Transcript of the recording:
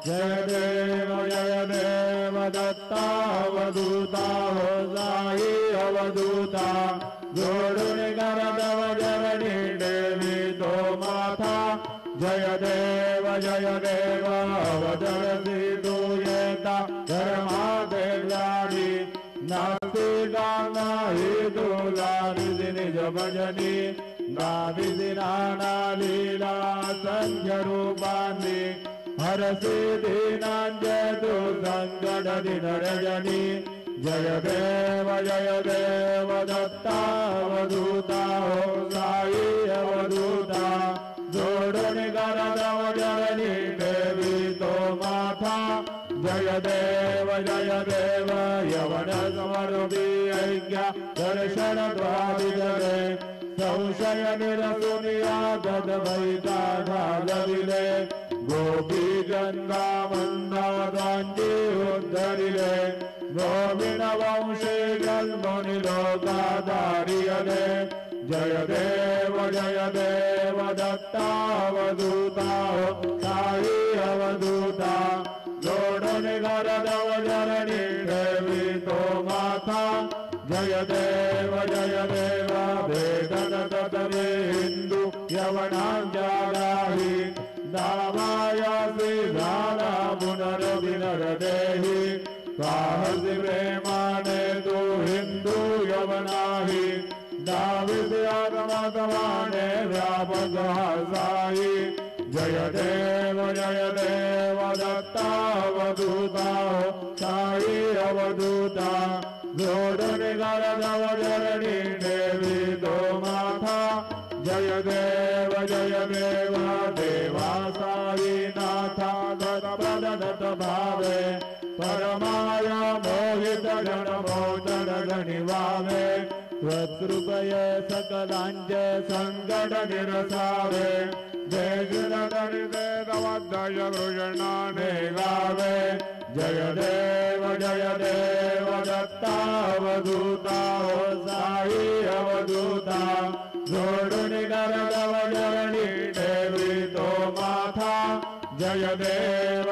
जय देव दत्तावधूता हो साई अवधूता जोडून करदव जननी देवी तो माता जय देव अवधरसी तू येता धर्मादेव्यानी नास्तिका नाही तुला निज निज भजनी नाविदिना लीला संख्य रूपानी हरसी दीनांजय तू संकट दिन रजनी जय देव दत्तावधूता हो साई अवधूता जोडून करदव जननी देवी तो माता जय देव यवन समरूपी ऐक्य दर्शन द्वारिजले संशय निरसुनिया तद्वैता ढालविले गोपी गंगा मंदादांजी उद्धरिले गोविण वंशे जन्मनि लोकाधारियले जय देव दत्तावधूता हो साई अवधूता जोडून करदव जननी देवी तो माता जय देव भेदन तत्वे हिंदू यवनांजालाही दामायासी दाना पुनरभिनरदेहि साहसी प्रेमाने तू हिंदू यवनाही दाविद्यागमतमाने व्यापक साई जय देव दत्तावधूता हो साई अवधूता जोडून करदव जननी देवी तो माता जय देव देवा साई नाथा दत्त भावे परमाया मोहित जन मोचन गणिवावे स्वकृपय सकलांचे संकट निरसावे जय गणितवद्दय वृषणाने गावे जय देव दत्तावधूता हो साई अवधूता जोडून करदव जननी देवी तो माता जय देव